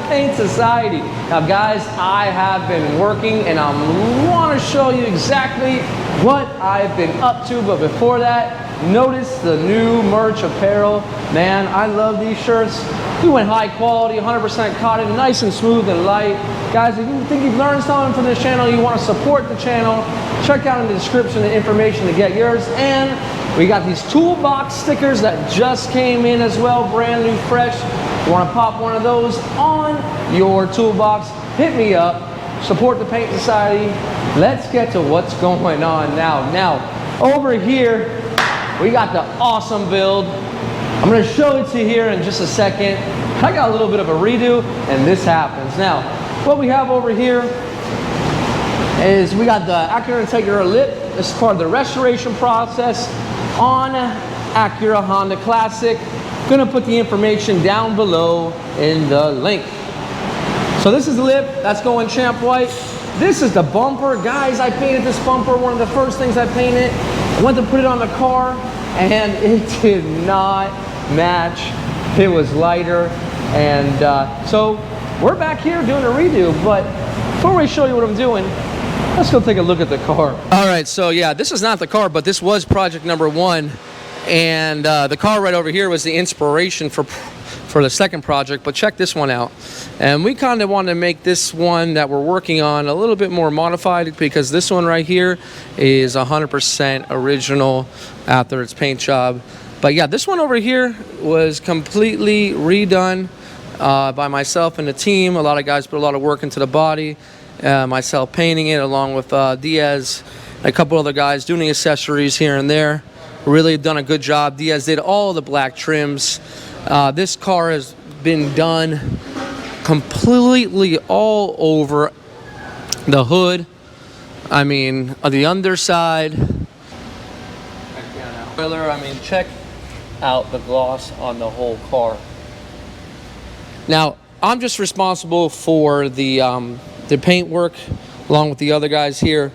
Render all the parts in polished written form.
Paint Society. Now guys, I have been working and I want to show you exactly what I've been up to, but before that, notice the new merch apparel. Man, I love these shirts. We went high quality, 100% cotton, nice and smooth and light. Guys, if you think you've learned something from this channel, you want to support the channel, check out in the description the information to get yours. And we got these toolbox stickers that just came in as well, brand new, fresh. You want to pop one of those on your toolbox, hit me up, support the Paint Society. Let's get to what's going on now. Now, over here, we got the awesome build. I'm going to show it to you here in just a second. I got a little bit of a redo, and this happens. Now, what we have over here is we got the Acura Integra lip. This is part of the restoration process on Acura Honda Classic. Gonna put the information down below in the link. So this is the lip, that's going champ white. This is the bumper. Guys, I painted this bumper, one of the first things I painted. I went to put it on the car and it did not match. It was lighter. And so we're back here doing a redo, but before we show you what I'm doing, let's go take a look at the car. All right, so yeah, this is not the car, but this was project number one. And the car right over here was the inspiration for the second project, but check this one out. And we kind of want to make this one that we're working on a little bit more modified, because this one right here is 100% original after its paint job. But yeah, this one over here was completely redone by myself and the team. A lot of guys put a lot of work into the body. Myself painting it along with Diaz, a couple other guys doing the accessories here and there. Really done a good job. Diaz did all the black trims. This car has been done completely all over the hood. I mean, the underside. I mean, check out the gloss on the whole car. Now, I'm just responsible for the paint work along with the other guys here,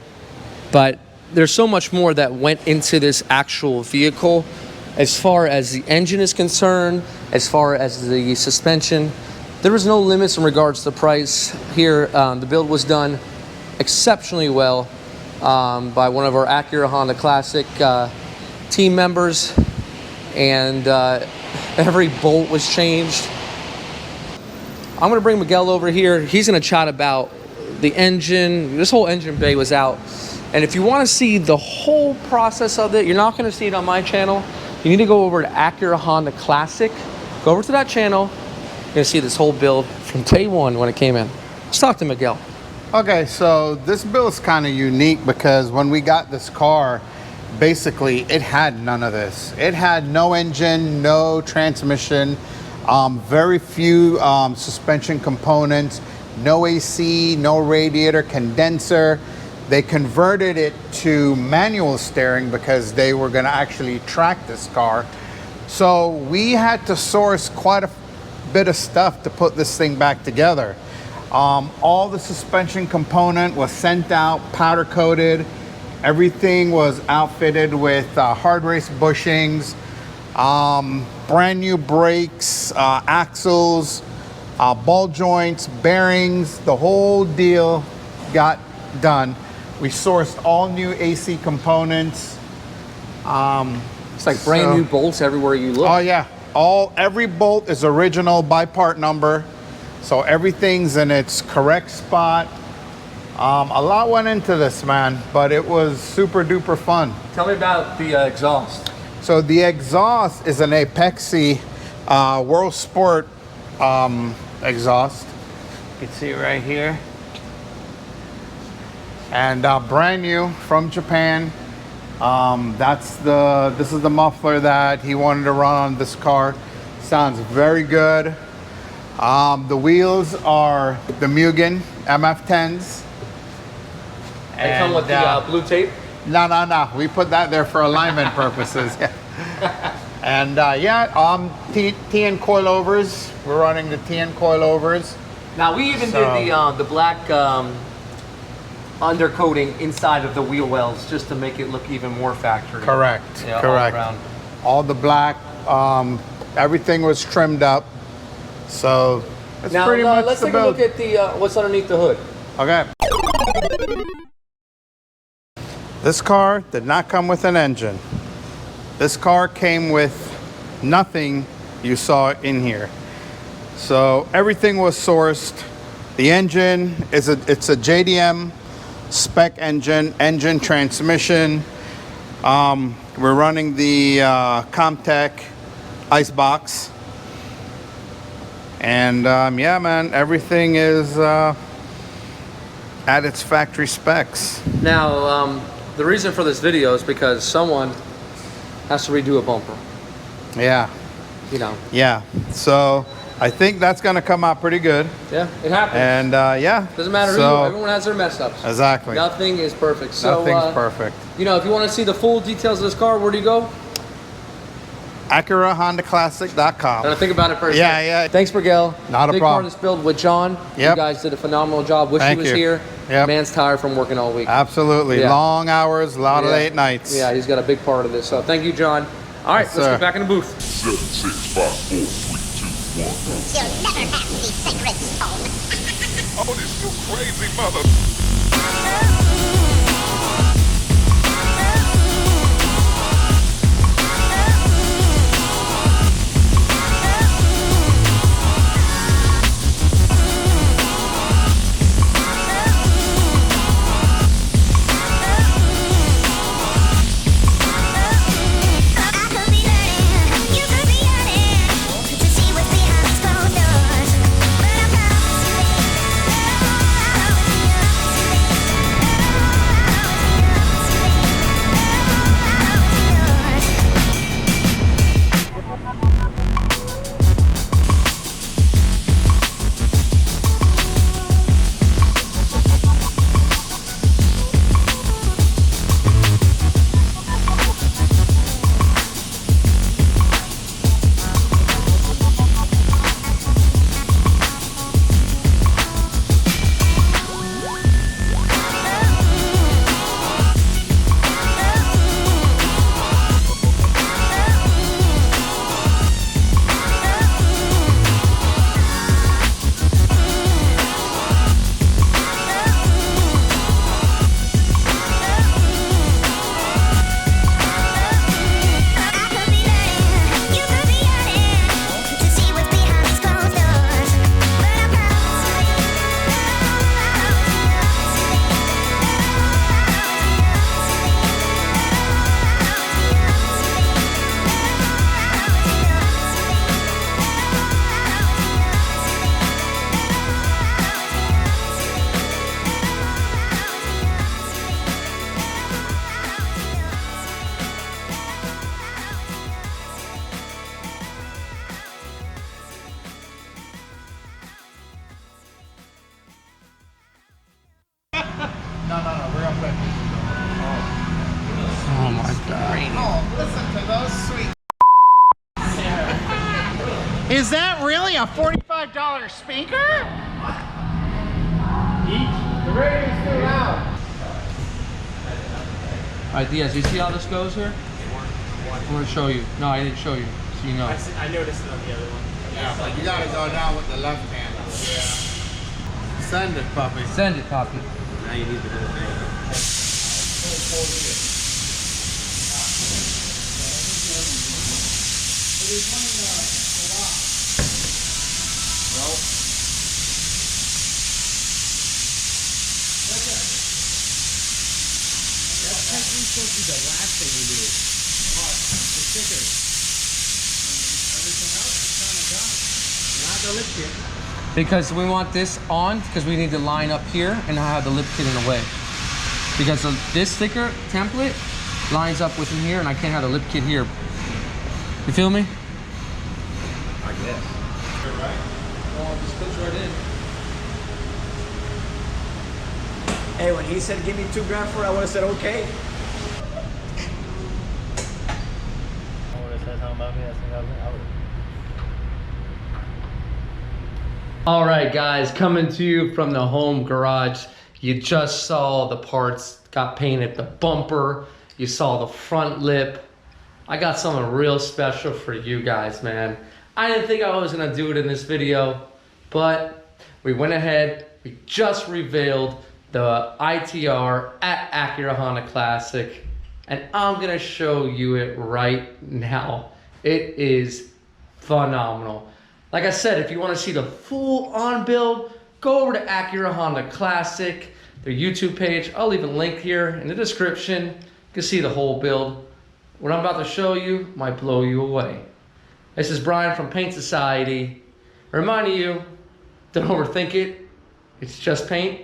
but there's so much more that went into this actual vehicle as far as the engine is concerned, as far as the suspension. There was no limits in regards to the price here. The build was done exceptionally well by one of our Acura Honda Classic team members, and every bolt was changed. I'm gonna bring Miguel over here. He's gonna chat about the engine. This whole engine bay was out. And if you want to see the whole process of it, you're not going to see it on my channel. You need to go over to Acura Honda Classic. Go over to that channel. You're going to see this whole build from day one when it came in. Let's talk to Miguel. Okay, so this build is kind of unique because when we got this car, basically it had none of this. It had no engine, no transmission, very few suspension components, no AC, no radiator, condenser. They converted it to manual steering because they were going to actually track this car. So we had to source quite a bit of stuff to put this thing back together. All the suspension component was sent out, powder coated. Everything was outfitted with hard race bushings, brand new brakes, axles, ball joints, bearings. The whole deal got done. We sourced all new AC components. It's like brand new bolts everywhere you look. Oh yeah, every bolt is original by part number, so everything's in its correct spot. A lot went into this, man, but it was super duper fun. Tell me about the exhaust. So the exhaust is an Apexi World Sport exhaust. You can see right here. And brand new from Japan. This is the muffler that he wanted to run on this car. Sounds very good. The wheels are the Mugen MF10s. They come with the blue tape? No. We put that there for alignment purposes. And TN coilovers. We're running the TN coilovers. Now we even did the black undercoating inside of the wheel wells just to make it look even more factory. Correct. Yeah, correct. All the black, everything was trimmed up. So That's Now pretty much let's the take a build. look at the what's underneath the hood. Okay. This car did not come with an engine. This car came with nothing you saw in here. So everything was sourced. The engine is it's a JDM spec engine transmission. We're running the Comtech Icebox. And yeah, man, everything is at its factory specs. Now, the reason for this video is because someone has to redo a bumper. Yeah. You know. Yeah. So I think that's gonna come out pretty good. Yeah, it happens. And yeah. Doesn't matter who you are, everyone has their mess ups. Exactly. Nothing is perfect. So, Nothing's perfect. You know, if you want to see the full details of this car, where do you go? Acurahondaclassic.com. And I think about it first. Yeah, yeah. Thanks, Miguel. Not a Big problem. part of this build with John. Yep. You guys did a phenomenal job. Wish Thank he was you. here. Yep. Man's tired from working all week. Absolutely. Yeah. Long hours, a lot of Yeah. late nights. Yeah, he's got a big part of this. So thank you, John. All right, Yes, let's sir. get back in the booth. 7, 6, 5, 4, 3, 2, 1. You'll never have the sacred stone. Oh, this you crazy mother. I could be learning, you could be yearning to see what's behind these closed doors. But I promise you, I'll always be Oh my God. Oh, listen to those sweet. Is that really a $45 speaker? The radio's still loud. All right, Diaz, you see how this goes here? I'm going to show you. No, I didn't show you, so you know. I noticed it on the other one. Yeah, but you gotta go down with the left hand. Yeah. Send it, puppy. Send it, Poppy. Now you need the whole thing. Because we want this on, because we need to line up here and not have the lip kit in the way. Because this sticker template lines up within here and I can't have the lip kit here. You feel me? I guess. Well, just fits right in. Hey, when he said give me $2 grand for it, I would have said okay. All right, guys, coming to you from the home garage. You just saw the parts got painted, the bumper. You saw the front lip. I got something real special for you guys, man. I didn't think I was gonna do it in this video, But we went ahead, we just revealed the ITR at Acura Honda Classic, and I'm gonna show you it right now. It is phenomenal. Like I said, if you wanna see the full on build, go over to Acura Honda Classic, their YouTube page. I'll leave a link here in the description. You can see the whole build. What I'm about to show you might blow you away. This is Brian from Paint.society, reminding you, don't overthink it. It's just paint.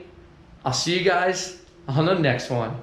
I'll see you guys on the next one.